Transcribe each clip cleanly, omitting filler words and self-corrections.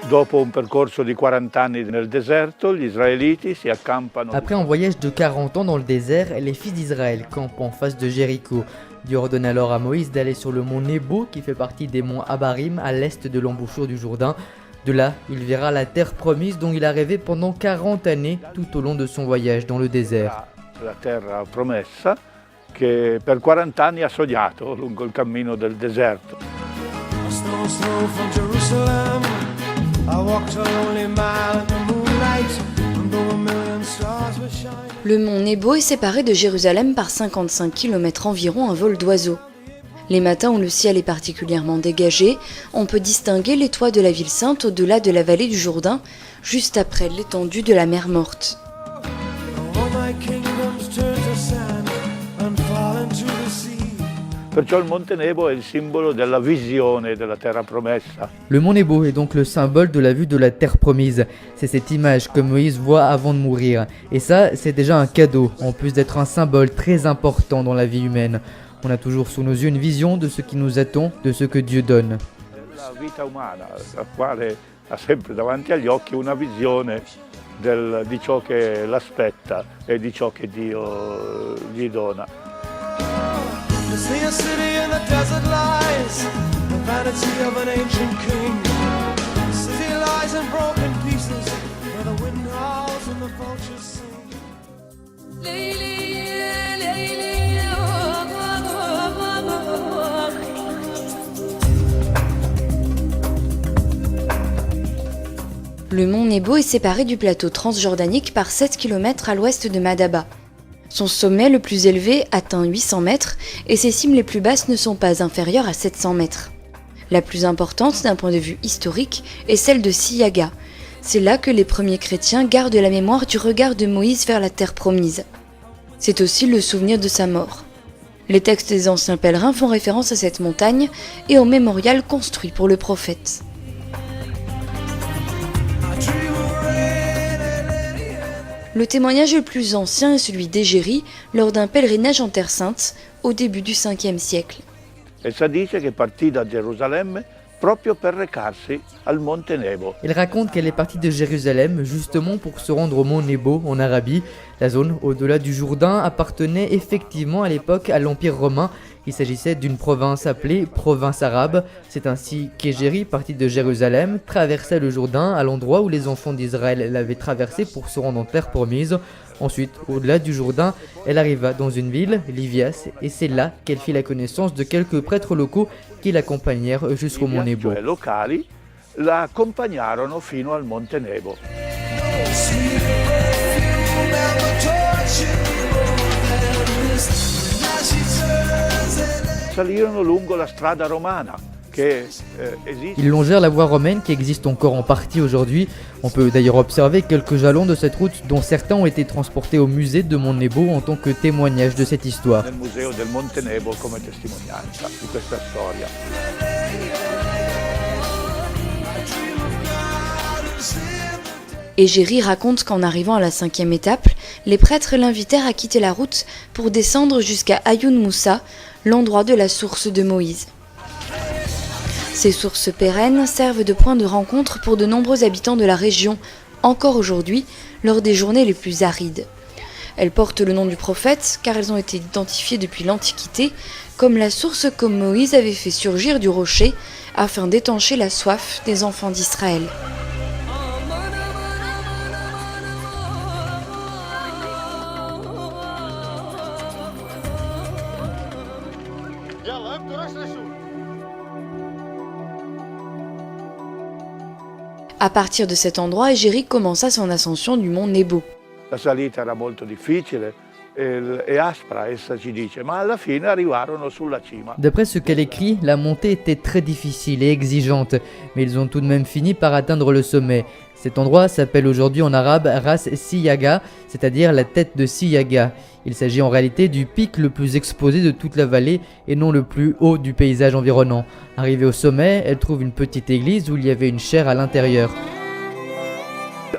Dopo un percorso di 40 anni nel deserto, gli israéliti si accampano. Après un voyage de 40 ans dans le désert, les fils d'Israël campent en face de Jéricho. Dieu ordonne alors à Moïse d'aller sur le mont Nebo, qui fait partie des monts Abarim, à l'est de l'embouchure du Jourdain. De là, il verra la terre promise dont il a rêvé pendant 40 années tout au long de son voyage dans le désert. La terra promessa che per 40 anni ha sognato lungo il cammino del deserto. Le mont Nebo est séparé de Jérusalem par 55 km environ un vol d'oiseau. Les matins où le ciel est particulièrement dégagé, on peut distinguer les toits de la ville sainte au-delà de la vallée du Jourdain, juste après l'étendue de la mer Morte. Perciò il Monte Nebo è il simbolo della visione della terra promessa. Le mont Nebo est donc le symbole de la vue de la terre promise. C'est cette image que Moïse voit avant de mourir. Et ça, c'est déjà un cadeau, en plus d'être un symbole très important dans la vie humaine. On a toujours sous nos yeux une vision de ce qui nous attend, de ce que Dieu donne. La vita umana, la quale ha sempre davanti agli occhi una visione di ciò che l'aspetta e di ciò che Dio gli dona. See a city in the desert lies, the vanity of an ancient king. The city lies in broken pieces, where the wind howls and the vultures sing. Le mont Nebo est séparé du plateau transjordanique par 7 km à l'ouest de Madaba. Son sommet le plus élevé atteint 800 mètres et ses cimes les plus basses ne sont pas inférieures à 700 mètres. La plus importante d'un point de vue historique est celle de Siyaga. C'est là que les premiers chrétiens gardent la mémoire du regard de Moïse vers la terre promise. C'est aussi le souvenir de sa mort. Les textes des anciens pèlerins font référence à cette montagne et au mémorial construit pour le prophète. Le témoignage le plus ancien est celui d'Égérie lors d'un pèlerinage en Terre Sainte au début du 5e siècle. Essa dice che partì da Gerusalemme proprio per recarsi al Monte Nebo. Il raconte qu'elle est partie de Jérusalem justement pour se rendre au mont Nebo en Arabie. La zone au-delà du Jourdain appartenait effectivement à l'époque à l'Empire romain. Il s'agissait d'une province appelée province arabe. C'est ainsi qu'Égérie, partie de Jérusalem, traversait le Jourdain à l'endroit où les enfants d'Israël l'avaient traversé pour se rendre en terre promise. Ensuite, au-delà du Jourdain, elle arriva dans une ville, Livias, et c'est là qu'elle fit la connaissance de quelques prêtres locaux qui l'accompagnèrent jusqu'au mont Nebo. Cioè locali la accompagnarono fino al Monte Nebo. Salirono lungo la strada romana che esiste. Ils longèrent la voie romaine qui existe encore en partie aujourd'hui. On peut d'ailleurs observer quelques jalons de cette route dont certains ont été transportés au musée de Mont Nebo en tant que témoignage de cette histoire. Nel museo del Monte Nebo come testimonianza di questa storia. Égérie raconte qu'en arrivant à la 5e étape, les prêtres l'invitèrent à quitter la route pour descendre jusqu'à Ayoun Moussa, l'endroit de la source de Moïse. Ces sources pérennes servent de point de rencontre pour de nombreux habitants de la région, encore aujourd'hui, lors des journées les plus arides. Elles portent le nom du prophète car elles ont été identifiées depuis l'Antiquité comme la source que Moïse avait fait surgir du rocher afin d'étancher la soif des enfants d'Israël. À partir de cet endroit, Égérie commença son ascension du mont Nebo. La salita era molto difficile e aspra, essa ci dice, ma alla fine arrivarono sulla cima. D'après ce qu'elle écrit, la montée était très difficile et exigeante, mais ils ont tout de même fini par atteindre le sommet. Cet endroit s'appelle aujourd'hui en arabe Ras Siyaga, c'est-à-dire la tête de Siyaga. Il s'agit en réalité du pic le plus exposé de toute la vallée et non le plus haut du paysage environnant. Arrivée au sommet, elle trouve une petite église où il y avait une chaire à l'intérieur.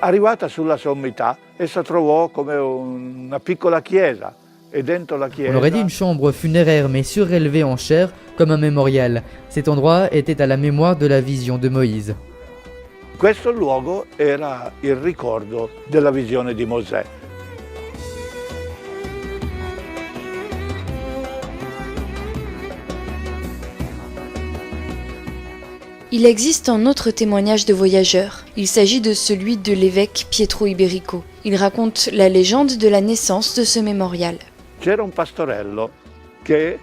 Arrivata sulla sommità, essa trovò come una piccola chiesa e dentro la On aurait dit chiesa une chambre funéraire mais surélevée en chair comme un mémorial. Cet endroit était à la mémoire de la vision de Moïse. questo luogo era il ricordo della visione di Mosè. Il existe un autre témoignage de voyageurs. Il s'agit de celui de l'évêque Pietro Iberico. Il raconte la légende de la naissance de ce mémorial. C'era un pastorello che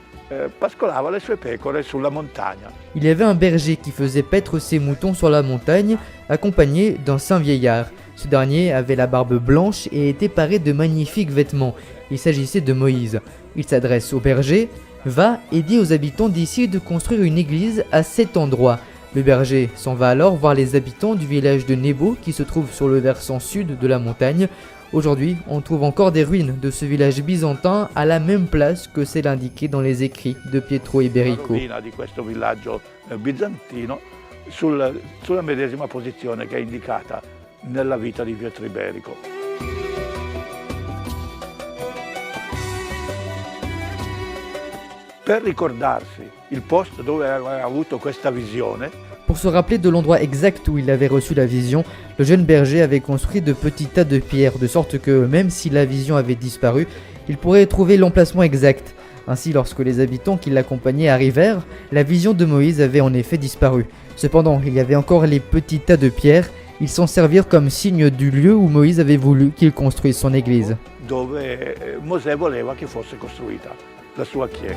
pascolava le sue pecore sulla montagna. Il y avait un berger qui faisait paître ses moutons sur la montagne, accompagné d'un saint vieillard. Ce dernier avait la barbe blanche et était paré de magnifiques vêtements. Il s'agissait de Moïse. Il s'adresse au berger, va et dit aux habitants d'ici de construire une église à cet endroit. Le berger s'en va alors voir les habitants du village de Nebo qui se trouve sur le versant sud de la montagne. Aujourd'hui, on trouve encore des ruines de ce village byzantin à la même place que celle indiquée dans les écrits de Pietro La Iberico. rovina di questo villaggio bizantino sulla medesima posizione che è indicata nella vita di Pietro Iberico. Per ricordarsi il posto dove aveva avuto questa visione, Pour se rappeler de l'endroit exact où il avait reçu la vision, le jeune berger avait construit de petits tas de pierres, de sorte que même si la vision avait disparu, il pourrait trouver l'emplacement exact. Ainsi, lorsque les habitants qui l'accompagnaient arrivèrent, la vision de Moïse avait en effet disparu. Cependant, il y avait encore les petits tas de pierres, ils s'en servirent comme signe du lieu où Moïse avait voulu qu'il construise son église. dove Mosè voleva che fosse costruita la sua chiesa.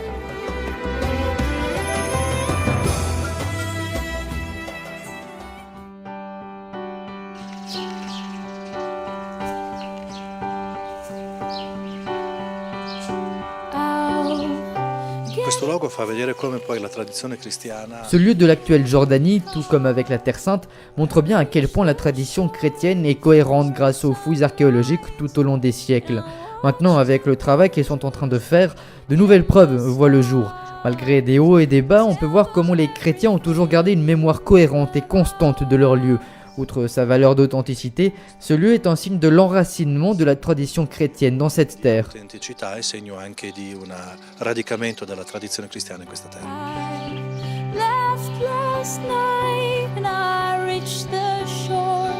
Questo luogo fa vedere come poi la tradizione cristiana Ce lieu de l'actuelle Jordanie, tout comme avec la Terre Sainte, montre bien à quel point la tradition chrétienne est cohérente grâce aux fouilles archéologiques tout au long des siècles. Maintenant, avec le travail qu'ils sont en train de faire, de nouvelles preuves voient le jour. Malgré des hauts et des bas, on peut voir comment les chrétiens ont toujours gardé une mémoire cohérente et constante de leur lieu. Outre sa valeur d'authenticité, ce lieu est un signe de l'enracinement de la tradition chrétienne dans cette terre. autenticità è segno anche di un radicamento della tradizione cristiana in questa terra. Left last night and I reached the shore,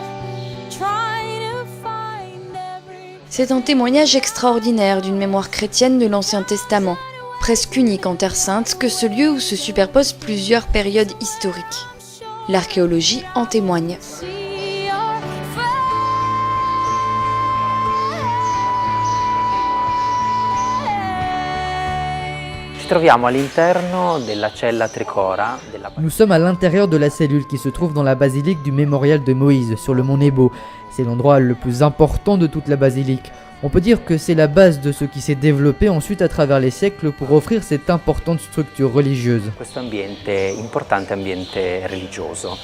trying to find every C'est un témoignage extraordinaire d'une mémoire chrétienne de l'Ancien Testament, presque unique en Terre Sainte que ce lieu où se superposent plusieurs périodes historiques. L'archéologie en témoigne. see your face. Ci troviamo all'interno della cella Tricora della Nous sommes à l'intérieur de la cellule qui se trouve dans la basilique du mémorial de Moïse, sur le mont Nebo. C'est l'endroit le plus important de toute la basilique. On peut dire que c'est la base de ce qui s'est développé ensuite à travers les siècles pour offrir cette importante structure religieuse. questo ambiente, importante ambiente religioso.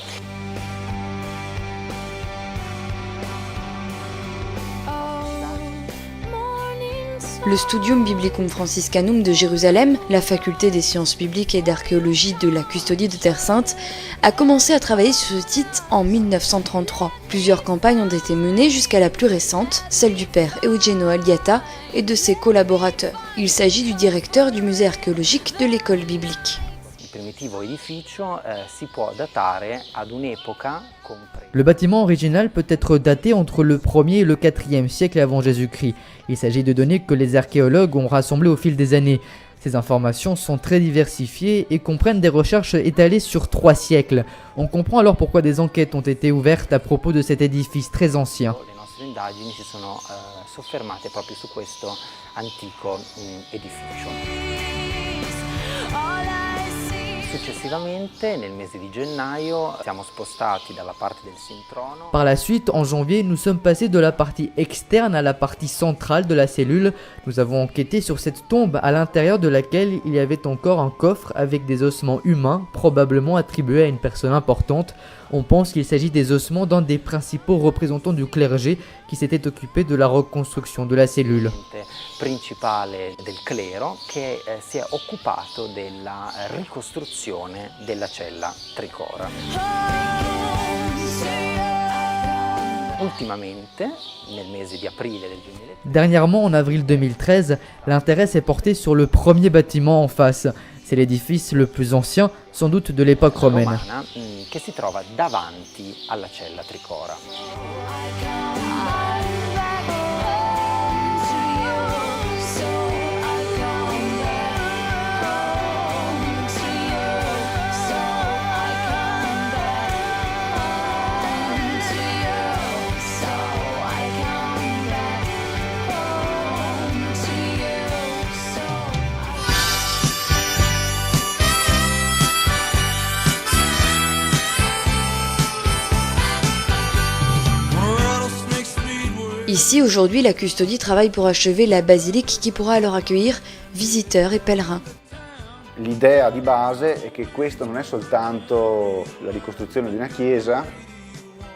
Le Studium Biblicum Franciscanum de Jérusalem, la faculté des sciences bibliques et d'archéologie de la Custodie de Terre Sainte, a commencé à travailler sur ce site en 1933. Plusieurs campagnes ont été menées jusqu'à la plus récente, celle du père Eugenio Alliata et de ses collaborateurs. Il s'agit du directeur du musée archéologique de l'école biblique. Il primitivo edificio si può datare ad un'epoca compresa. Le bâtiment original peut être daté entre le 1er et le 4e siècle avant Jésus-Christ. Il s'agit de données que les archéologues ont rassemblées au fil des années. Ces informations sont très diversifiées et comprennent des recherches étalées sur 3 siècles. On comprend alors pourquoi des enquêtes ont été ouvertes à propos de cet édifice très ancien. Le nostre indagini si sono soffermate proprio su questo antico edificio. All I see. Successivamente, nel mese di gennaio, siamo spostati dalla parte del Sintrono. Par la suite, en janvier, nous sommes passés de la partie externe à la partie centrale de la cellule. Nous avons enquêté sur cette tombe à l'intérieur de laquelle il y avait encore un coffre avec des ossements humains, probablement attribués à une personne importante. On pense qu'il s'agit des ossements d'un des principaux représentants du clergé qui s'était occupé de la reconstruction de la cellule. Principale del clero che si è occupato della ricostruzione della cella Tricora. ultimamente, nel mese di aprile del 2013, Dernièrement, en avril 2013, l'intérêt s'est porté sur le premier bâtiment en face. C'est l'édifice le plus ancien, sans doute de l'époque romaine. romana che si trova davanti alla cella Tricora. Ici, aujourd'hui, la custodie travaille pour achever la basilique qui pourra alors accueillir visiteurs et pèlerins. L'idea di base è che questo non è soltanto la ricostruzione di una chiesa,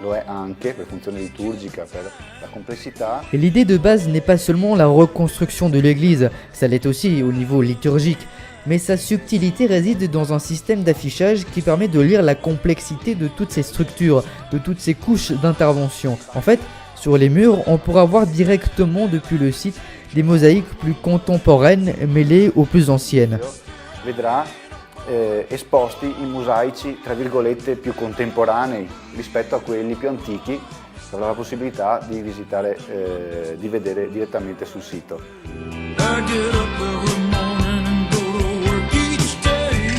lo è anche per funzione liturgica, per la complessità. Et l'idée de base n'est pas seulement la reconstruction de l'église, ça l'est aussi au niveau liturgique, mais sa subtilité réside dans un système d'affichage qui permet de lire la complexité de toutes ces structures, de toutes ces couches d'intervention. En fait, sur les murs, on pourra voir directement depuis le site des mosaïques plus contemporaines mêlées aux plus anciennes. Vedrà esposti i mosaici, tra virgolette, più contemporanei rispetto a quelli più antichi, che avrà la possibilità di visitare, di vedere direttamente sul sito. I get up every morning and go to work each day,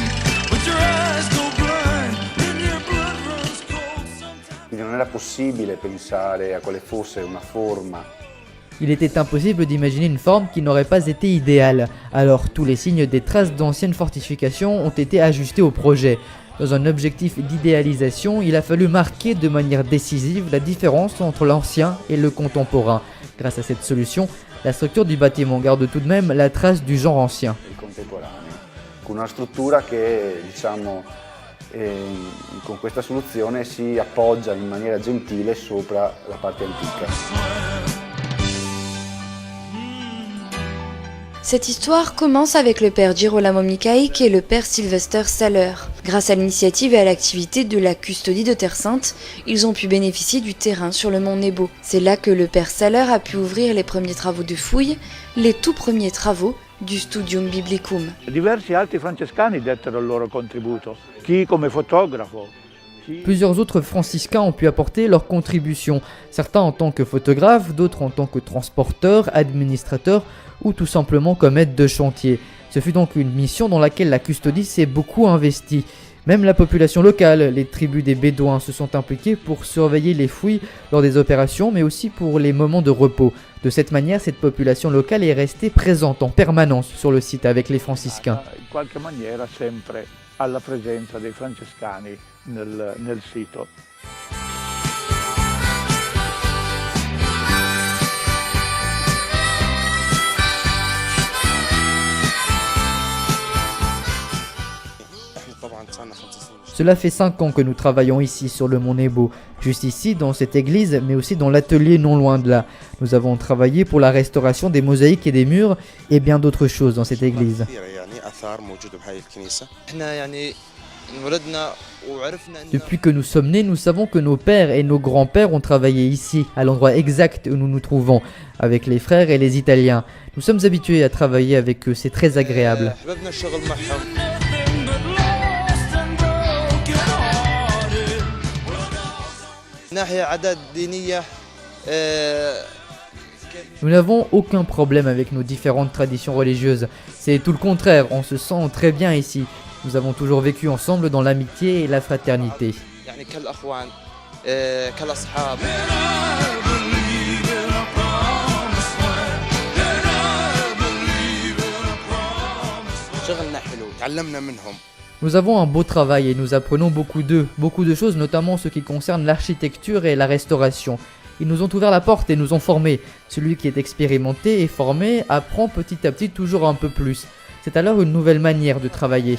but your eyes go blind and your blood runs cold sometimes. Quindi non era possibile pensare a quale fosse una forma. Il était impossible d'imaginer une forme qui n'aurait pas été idéale, alors tous les signes des traces d'anciennes fortifications ont été ajustés au projet. Dans un objectif d'idéalisation, il a fallu marquer de manière décisive la différence entre l'ancien et le contemporain. Grâce à cette solution, la structure du bâtiment garde tout de même la trace du genre ancien. Il contemporaneo, con una struttura che diciamo con questa soluzione si appoggia in maniera gentile sopra la parte antica. Cette histoire commence avec le père Girolamo Micaïc et le père Sylvester Saller. Grâce à l'initiative et à l'activité de la custodie de Terre Sainte, ils ont pu bénéficier du terrain sur le mont Nebo. C'est là que le père Saller a pu ouvrir les premiers travaux de fouilles, les tout premiers travaux du Studium Biblicum. Diversi altri francescani dettero il loro contributo, chi come fotografo. Plusieurs autres franciscains ont pu apporter leur contribution, certains en tant que photographes, d'autres en tant que transporteurs, administrateurs ou tout simplement comme aide de chantier. Ce fut donc une mission dans laquelle la custodie s'est beaucoup investie. Même la population locale, les tribus des Bédouins se sont impliquées pour surveiller les fouilles lors des opérations, mais aussi pour les moments de repos. De cette manière, cette population locale est restée présente en permanence sur le site avec les franciscains. In qualche maniera sempre alla presenza dei francescani nel sito. Cela fait 5 ans que nous travaillons ici sur le mont Nebo, juste ici dans cette église, mais aussi dans l'atelier non loin de là. Nous avons travaillé pour la restauration des mosaïques et des murs et bien d'autres choses dans cette église. Depuis que nous sommes nés, nous savons que nos pères et nos grands-pères ont travaillé ici, à l'endroit exact où nous nous trouvons, avec les frères et les Italiens. Nous sommes habitués à travailler avec eux, c'est très agréable. Nous n'avons aucun problème avec nos différentes traditions religieuses. C'est tout le contraire, on se sent très bien ici. Nous avons toujours vécu ensemble dans l'amitié et la fraternité. Nous avons un beau travail et nous apprenons beaucoup d'eux, beaucoup de choses, notamment ce qui concerne l'architecture et la restauration. Ils nous ont ouvert la porte et nous ont formés. Celui qui est expérimenté et formé apprend petit à petit toujours un peu plus. C'est alors une nouvelle manière de travailler.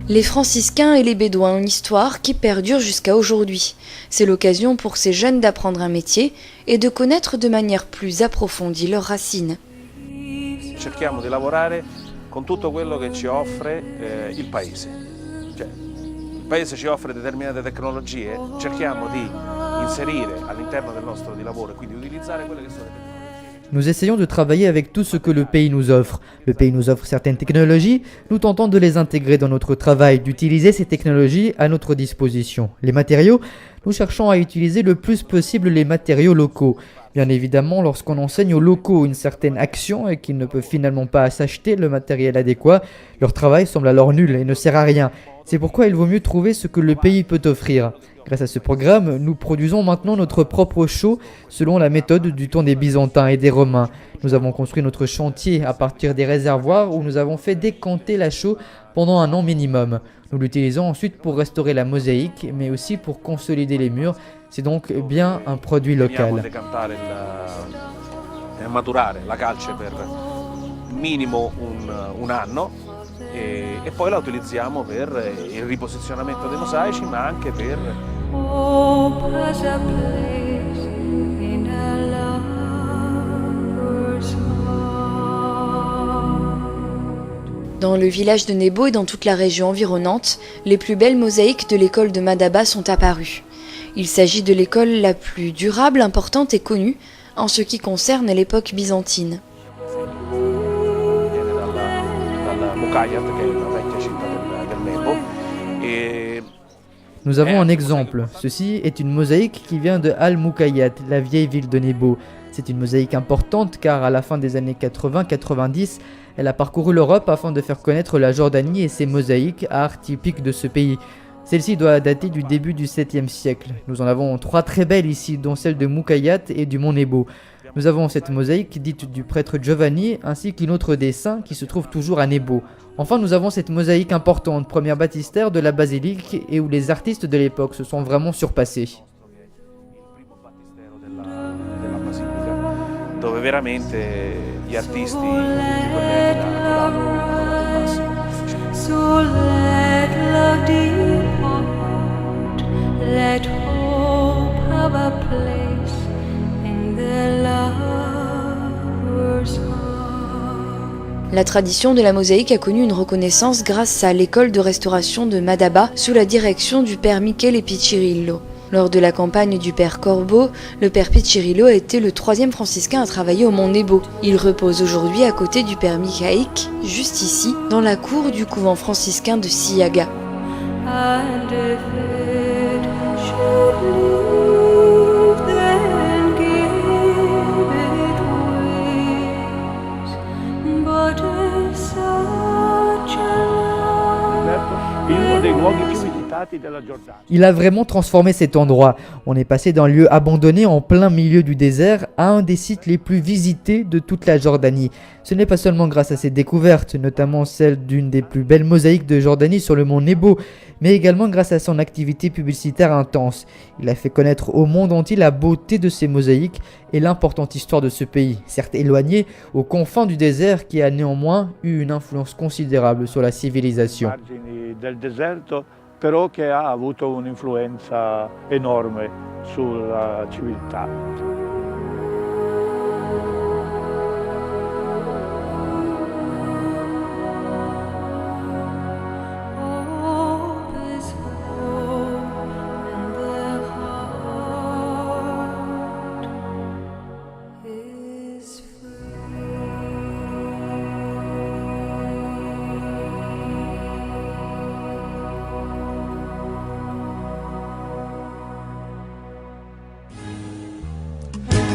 Les franciscains et les bédouins ont une histoire qui perdure jusqu'à aujourd'hui. C'est l'occasion pour ces jeunes d'apprendre un métier et de connaître de manière plus approfondie leurs racines. Cerchiamo di lavorare con tutto quello che ci offre il paese. Cioè, il paese ci offre determinate tecnologie, cerchiamo di inserire all'interno del nostro di lavoro e quindi utilizzare quelle che sono le tecnologie. Nous essayons de travailler avec tout ce que le pays nous offre. Le pays nous offre certaines technologies, nous tentons de les intégrer dans notre travail, d'utiliser ces technologies à notre disposition. Les matériaux, nous cherchons à utiliser le plus possible les matériaux locaux. Bien évidemment, lorsqu'on enseigne aux locaux une certaine action et qu'ils ne peuvent finalement pas s'acheter le matériel adéquat, leur travail semble alors nul et ne sert à rien. C'est pourquoi il vaut mieux trouver ce que le pays peut offrir. Grâce à ce programme, nous produisons maintenant notre propre chaux selon la méthode du temps des Byzantins et des Romains. Nous avons construit notre chantier à partir des réservoirs où nous avons fait décanter la chaux pendant 1 an minimum. Nous l'utilisons ensuite pour restaurer la mosaïque, mais aussi pour consolider les murs. C'est donc bien un produit local. Maturare la calce per minimo un anno e poi la utilizziamo per il riposizionamento dei mosaici, ma anche per Dans le village de Nebo et dans toute la région environnante, les plus belles mosaïques de l'école de Madaba sont apparues. Il s'agit de l'école la plus durable, importante et connue en ce qui concerne l'époque byzantine. Nous avons un exemple. Ceci est une mosaïque qui vient de Al-Muqayyat, la vieille ville de Nebo. C'est une mosaïque importante car à la fin des années 80-90, elle a parcouru l'Europe afin de faire connaître la Jordanie et ses mosaïques, art typique de ce pays. Celle-ci doit dater du début du 7e siècle. Nous en avons 3 très belles ici, dont celle de Muqayyat et du mont Nebo. Nous avons cette mosaïque dite du prêtre Giovanni, ainsi qu'une autre des saints qui se trouve toujours à Nebo. Enfin, nous avons cette mosaïque importante, première baptistère de la basilique, et où les artistes de l'époque se sont vraiment surpassés. Dove veramente gli artisti di quell'epoca hanno dato il massimo. So let love depart, let hope have a place in the lover's heart. La tradition de la mosaïque a connu une reconnaissance grâce à l'école de restauration de Madaba sous la direction du père Michele Piccirillo. Lors de la campagne du père Corbo, le père Piccirillo a été le 3e franciscain à travailler au mont Nebo. Il repose aujourd'hui à côté du père Michaïque, juste ici, dans la cour du couvent franciscain de Siaga. And if it should leave, then give it wings. But it's such a In uno dei luoghi più visitati della Giordania. Il a vraiment transformé cet endroit. On est passé d'un lieu abandonné en plein milieu du désert à un des sites les plus visités de toute la Jordanie. Ce n'est pas seulement grâce à ses découvertes, notamment celle d'une des plus belles mosaïques de Jordanie sur le mont Nebo, mais également grâce à son activité publicitaire intense. Il a fait connaître au monde entier la beauté de ces mosaïques et l'importante histoire de ce pays, certes éloigné aux confins du désert, qui a néanmoins eu une influence considérable sur la civilisation. Margini del deserto, però che ha avuto un'influenza enorme sulla civiltà. hope is hope and the heart is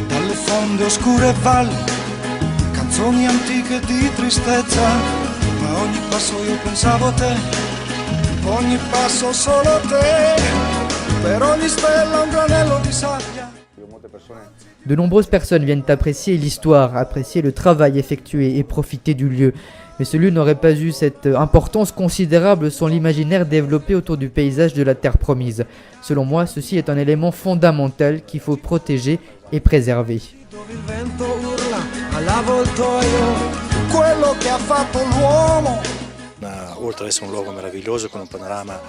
Dalle fonde oscure e valli, canzoni antiche di tristezza, ma ogni passo io pensavo a te, ogni passo solo a te, per ogni stella un granello di sabbia. De nombreuses personnes viennent apprécier l'histoire, apprécier le travail effectué et profiter du lieu. Mais ce lieu n'aurait pas eu cette importance considérable sans l'imaginaire développé autour du paysage de la Terre Promise. Selon moi, ceci est un élément fondamental qu'il faut protéger et préserver. Dove il vento urla all'avvoltoio quello che ha fatto l'uomo. oltre ad essere un luogo meraviglioso con un panorama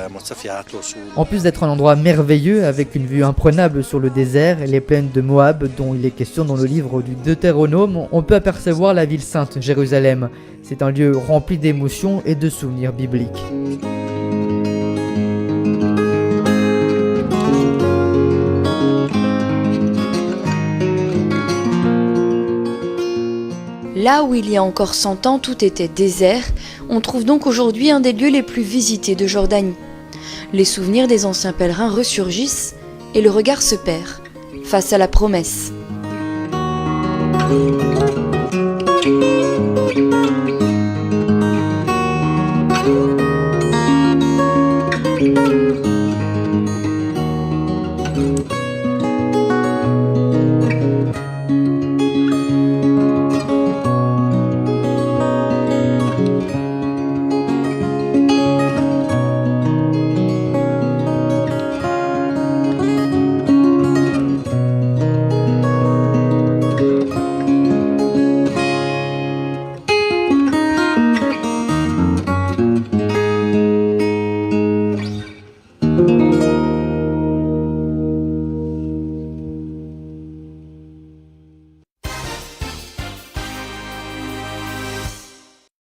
mozzafiato su... En plus d'être un endroit merveilleux avec une vue imprenable sur le désert et les plaines de Moab dont il est question dans le livre du Deutéronome, on peut apercevoir la ville sainte, Jérusalem. C'est un lieu rempli d'émotions et de souvenirs bibliques. Là où il y a encore 100 ans tout était désert, on trouve donc aujourd'hui un des lieux les plus visités de Jordanie. Les souvenirs des anciens pèlerins ressurgissent et le regard se perd face à la promesse.